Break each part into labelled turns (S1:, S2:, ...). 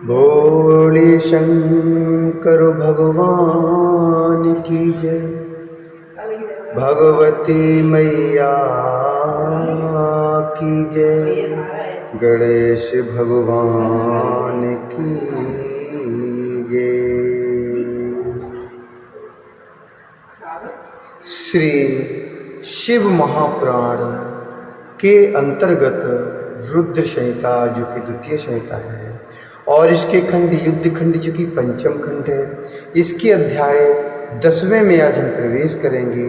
S1: भोले शंकर भगवान की जय। भगवती मैया की जय। गणेश भगवान की जय। श्री शिव महापुराण के अंतर्गत रुद्र संहिता जो कि द्वितीय संहिता है और इसके खंड युद्ध खंड जो कि पंचम खंड है, इसके अध्याय 10वें में आज हम प्रवेश करेंगे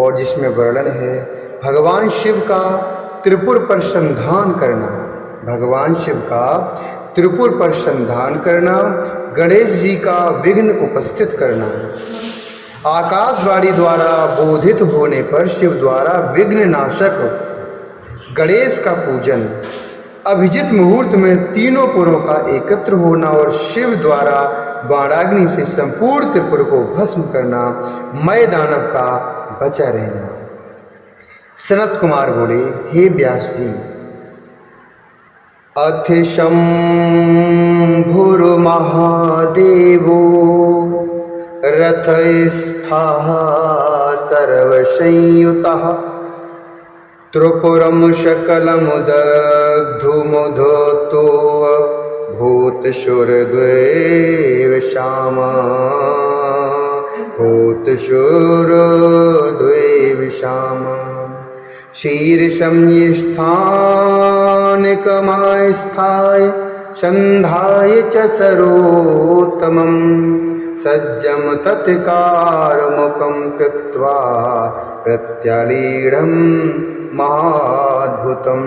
S1: और जिसमें वर्णन है भगवान शिव का त्रिपुर पर संधान करना। भगवान शिव का त्रिपुर पर संधान करना, गणेश जी का विघ्न उपस्थित करना। आकाशवाणी द्वारा बोधित होने पर शिव द्वारा विघ्न नाशक गणेश का पूजन, अभिजित मुहूर्त में तीनों पुरों का एकत्र होना और शिव द्वारा बाणाग्नि से संपूर्ण त्रिपुर को भस्म करना, मय दानव का बचा रहना। सनत कुमार बोले, हे व्यास जी, अथ शंभुर्महादेवो रथस्थः सर्वसंयुतः त्रिपुरं शकलमुदग्धुमुदतो भूतशूरद्वैवशाम शीर्षं स्थानकमास्थाय संधाय च सरोत्तमं सज्जं तत्कारमुखं कृत्वा प्रत्यालीढं महाद्भुतं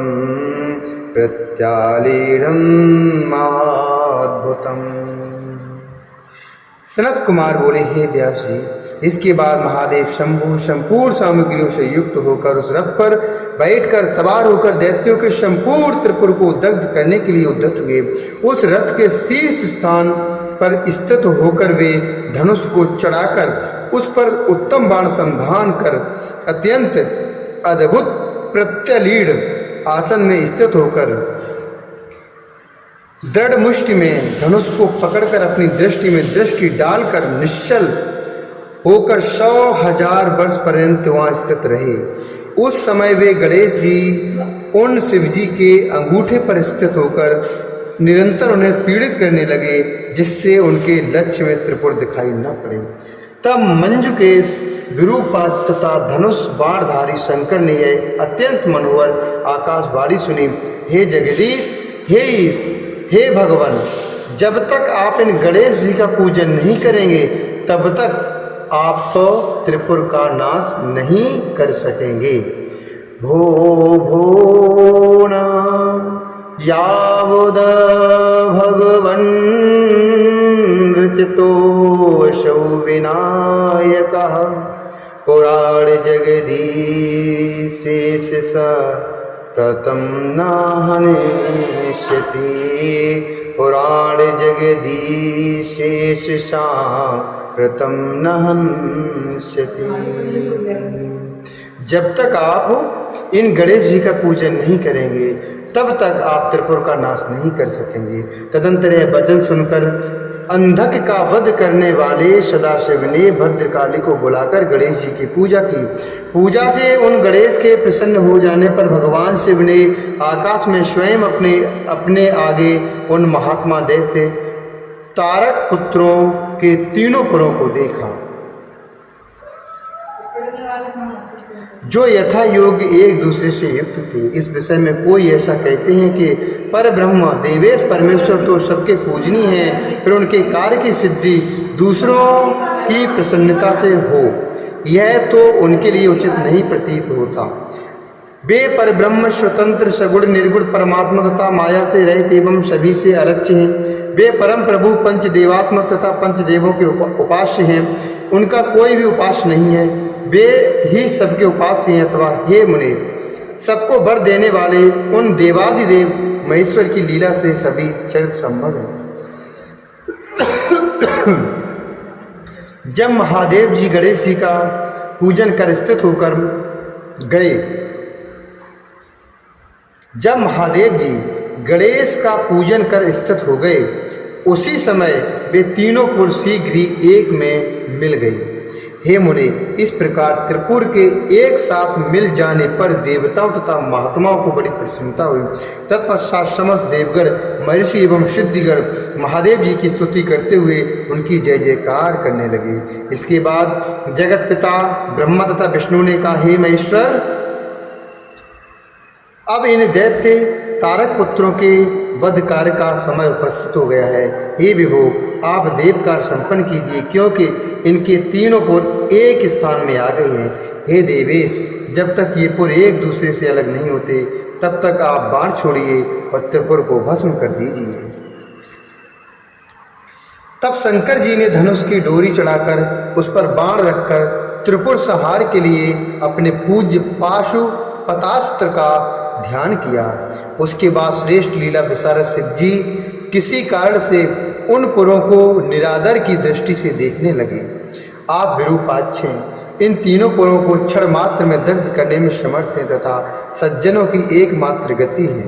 S1: सनत कुमार बोले, हे व्यास जी, इसके बाद महादेव शंभु संपूर्ण सामग्रियों से युक्त होकर उस रथ पर बैठकर सवार होकर दैत्यों के संपूर्ण त्रिपुर को दग्ध करने के लिए उद्यत हुए। उस रथ के शीर्ष स्थान पर स्थित होकर वे धनुष को चढ़ाकर उस पर उत्तम बाण संधान कर अत्यंत अद्भुत प्रत्यलीढ़ आसन में स्थित होकर दृढ़ मुष्टि में धनुष को पकड़कर अपनी दृष्टि में दृष्टि डालकर निश्चल होकर 100,000 वर्ष पर्यंत वहाँ स्थित रहे। उस समय वे गणेश जी उन शिव जी के अंगूठे पर स्थित होकर निरंतर उन्हें पीड़ित करने लगे, जिससे उनके लक्ष्य में त्रिपुर दिखाई न पड़े। तब मंजुकेश विरूपाक्ष तथा धनुष बाणधारी शंकर ने यह अत्यंत मनोहर आकाशवाणी सुनी, हे जगदीश, हे ईश, हे भगवान, जब तक आप इन गणेश जी का पूजन नहीं करेंगे तब तक आप तो त्रिपुर का नाश नहीं कर सकेंगे। भो भो न यावद भगवन् रचितो वशौ विनायकः पुराण जगदीशेष स प्रथम न हनिष्यति पुराण जगदीशेष सा प्रथम न हनिष्यति। जब तक आप इन गणेश जी का पूजन नहीं करेंगे तब तक आप त्रिपुर का नाश नहीं कर सकेंगे। तदंतर यह वचन सुनकर अंधक का वध करने वाले सदाशिव ने भद्रकाली को बुलाकर गणेश जी की पूजा की। पूजा से उन गणेश के प्रसन्न हो जाने पर भगवान शिव ने आकाश में स्वयं अपने आगे उन महात्मा दैत्य तारक पुत्रों के तीनों पुरों को देखा, जो यथा योग्य एक दूसरे से युक्त थे। इस विषय में कोई ऐसा कहते हैं कि पर ब्रह्म देवेश परमेश्वर तो सबके पूजनीय हैं, फिर उनके कार्य की सिद्धि दूसरों की प्रसन्नता से हो, यह तो उनके लिए उचित नहीं प्रतीत होता। वे पर ब्रह्म स्वतंत्र सगुण निर्गुण परमात्मा तथा माया से रहित एवं सभी से अलक्ष्य हैं। वे परम प्रभु पंचदेवात्मक तथा पंचदेवों के उपास्य हैं, उनका कोई भी उपास्य नहीं है, वे ही सबके उपास्य हैं। अथवा हे मुने, सबको वर देने वाले उन देवादिदेव महेश्वर की लीला से सभी चरित्र संभव है। जब महादेव जी गणेश जी का पूजन कर स्थित होकर गए, जब महादेव जी गणेश का पूजन कर स्थित हो गए उसी समय वे तीनों पुर शीघ्र ही एक में मिल गए। हे मुनि, इस प्रकार त्रिपुर के एक साथ मिल जाने पर देवताओं तथा महात्माओं को बड़ी प्रसन्नता हुई। तत्पश्चात समस्त देवगण, महर्षि एवं सिद्धिगण महादेव जी की स्तुति करते हुए उनकी जय जयकार करने लगे। इसके बाद जगत पिता ब्रह्मा तथा विष्णु ने कहा, हे महेश्वर, अब इन दैत्य तारक पुत्रों के वध कार्य का समय उपस्थित हो गया है। हे विभो, आप देवकार संपन्न कीजिए, क्योंकि इनके तीनों पुर एक स्थान में आ गए हैं। हे देवेश, जब तक ये पुर एक दूसरे से अलग नहीं होते तब तक आप बाण छोड़िए और त्रिपुर को भस्म कर दीजिए। तब शंकर जी ने धनुष की डोरी चढ़ाकर उस पर बाण रखकर त्रिपुर संहार के लिए अपने पूज्य पाशुपतास्त्र का ध्यान किया। उसके बाद श्रेष्ठ लीला विशारद शिव जी किसी कारण से उन पुरों को निरादर की दृष्टि से देखने लगे। आप विरूपाक्ष हैं, इन तीनों पुरों को क्षण मात्र में दग्ध करने में समर्थ हैं तथा सज्जनों की एकमात्र गति है।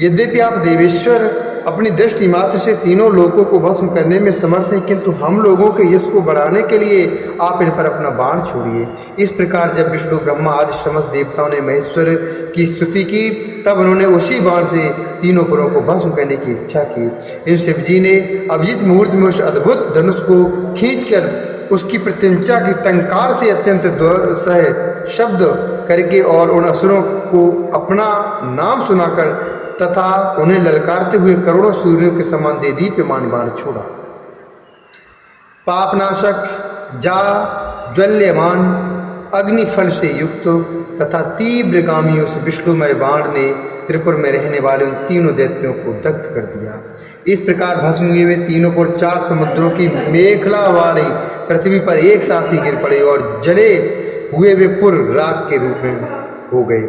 S1: यद्यपि आप देवेश्वर अपनी दृष्टि मात्र से तीनों लोकों को भस्म करने में समर्थ हैं, किंतु हम लोगों के यश को बढ़ाने के लिए आप इन पर अपना बाण छोड़िए। इस प्रकार जब विष्णु ब्रह्मा आदि समस्त देवताओं ने महेश्वर की स्तुति की, तब उन्होंने उसी बाण से तीनों पुरों को भस्म करने की इच्छा की। इन शिव जी ने अभिजीत मुहूर्त में उस अद्भुत धनुष को खींचकर उसकी प्रत्यंचा की टंकार से अत्यंत सह शब्द करके और उन असुरों को अपना नाम सुनाकर तथा उन्हें ललकारते हुए करोड़ों सूर्यों के समान दे दीप्यमान बाण छोड़ा। पापनाशक जा ज्वल्यमान अग्निफल से युक्त तथा तीव्रगामी उस विष्णुमय बाण ने त्रिपुर में रहने वाले उन तीनों दैत्यों को दग्ध कर दिया। इस प्रकार भस्म हुए वे तीनों पुर 4 समुद्रों की मेखला वाली पृथ्वी पर एक साथ ही गिर पड़े और जले हुए वे पुर राख के रूप में हो गए।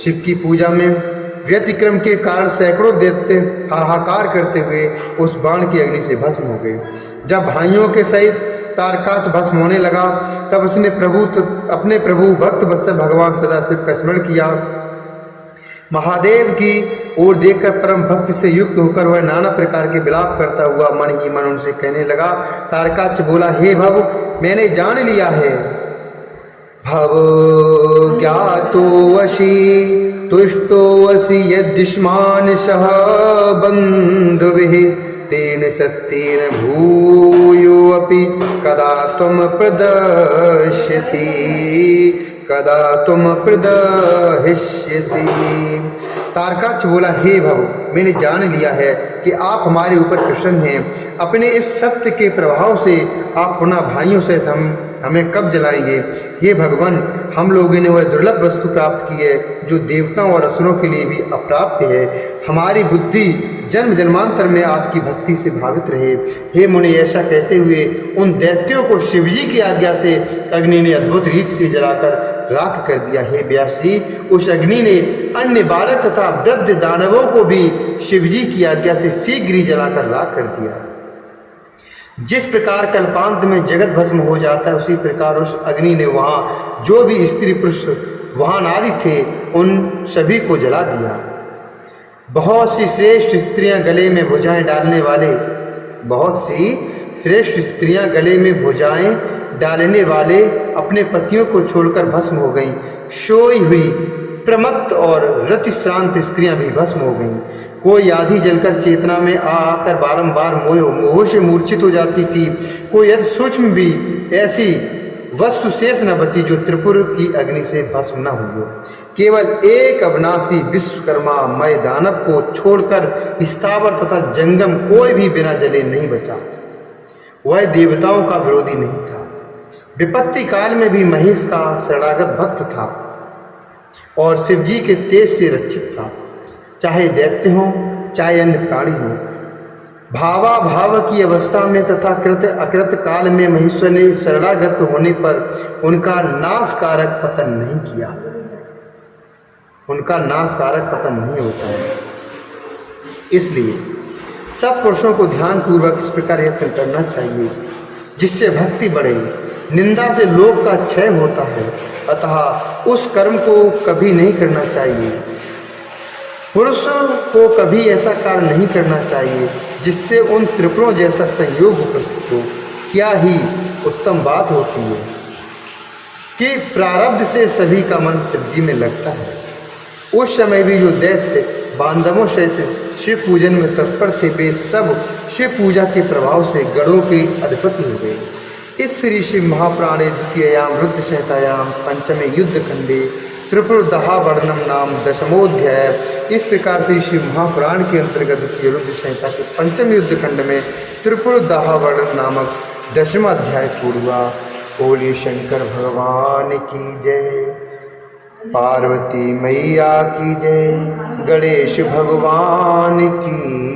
S1: शिव की पूजा में व्यतिक्रम के कारण सैकड़ों दैत्य हाहाकार करते हुए उस बाण की अग्नि से भस्म हो गए। जब भाइयों के सहित तारकाच भस्म होने लगा, तब उसने अपने प्रभु भक्त वत्सल भगवान सदाशिव का स्मरण किया। महादेव की ओर देखकर परम भक्ति से युक्त होकर वह नाना प्रकार के विलाप करता हुआ मन ही मन उनसे कहने लगा। तारकाच बोला, हे भव, मैंने जान लिया है। भव ज्ञातो वशी तुष्टो वसी यद्युष्मान सह बंधुभिः तेन सत्येन भूयो अपि कदा त्वं प्रदश्यति कदा त्वं प्रदहिष्यसि। तारकाक्ष बोला, हे भव, मैंने जान लिया है कि आप हमारे ऊपर प्रसन्न हैं। अपने इस सत्य के प्रभाव से आप पुनः भाइयों सहित हमें कब जलाएंगे। हे भगवान, हम लोगों ने वह दुर्लभ वस्तु प्राप्त की है जो देवताओं और असुरों के लिए भी अप्राप्य है। हमारी बुद्धि जन्म जन्मांतर में आपकी भक्ति से भावित रहे। हे मुनि, ऐसा कहते हुए उन दैत्यों को शिवजी की आज्ञा से अग्नि ने अद्भुत रीत से जलाकर राख कर दिया। हे व्यास जी, उस अग्नि ने अन्य बालक तथा वृद्ध दानवों को भी शिवजी की आज्ञा से शीघ्र ही जलाकर राख कर दिया। जिस प्रकार कल्पांत में जगत भस्म हो जाता है, उसी प्रकार उस अग्नि ने वहाँ जो भी स्त्री पुरुष वाहन आदि थे उन सभी को जला दिया। बहुत सी श्रेष्ठ स्त्रियां गले में भुजाएं डालने वाले डालने वाले अपने पतियों को छोड़कर भस्म हो गईं। सोई हुई प्रमत्त और रतिश्रांत स्त्रियां भी भस्म हो गईं। कोई आधी जलकर चेतना में आकर बारंबार मोह से मूर्छित हो जाती थी। कोई यदि सूक्ष्म भी ऐसी वस्तु शेष न बची जो त्रिपुर की अग्नि से भस्म न हुई हो। केवल एक अविनाशी विश्वकर्मा मय दानव को छोड़कर स्थावर तथा जंगम कोई भी बिना जले नहीं बचा। वह देवताओं का विरोधी नहीं था। विपत्ति काल में भी महेश का शरणागत भक्त था और शिवजी के तेज से रक्षित था। चाहे दैत्य हो चाहे अन्य प्राणी हो, भावाभाव की अवस्था में तथा कृत अकृत काल में महेश्वर ने शरणागत होने पर उनका नाशकारक पतन नहीं किया। उनका नाशकारक पतन नहीं होता है। इसलिए सत्पुरुषों को ध्यान पूर्वक इस प्रकार यत्न करना चाहिए जिससे भक्ति बढ़े। निंदा से लोक का क्षय होता है, अतः उस कर्म को कभी नहीं करना चाहिए। पुरुष को कभी ऐसा कार्य नहीं करना चाहिए जिससे उन त्रिपुरों जैसा संयोग उपस्थित हो। क्या ही उत्तम बात होती है कि प्रारब्ध से सभी का मन शिवजी में लगता है। उस समय भी जो दैत्य बांधवों सहित शिव पूजन में तत्पर थे, वे सब शिव पूजा के प्रभाव से गणों के अधिपति हो गए। इस श्री शिव महापुराणे द्वितीयायाम रुद्र संहितायाम पंचमे युद्ध खंडे त्रिपुरदहा वर्णम नाम दशमोध्याय। इस प्रकार से शिव महापुराण के अंतर्गत द्वितीय रुद्र संहिता के पंचम युद्ध खंड में त्रिपुरदहा वर्णन नामक 10वां अध्याय पूर्वा। बोलिए शंकर भगवान की जय, पार्वती मैया की जय, गणेश भगवान की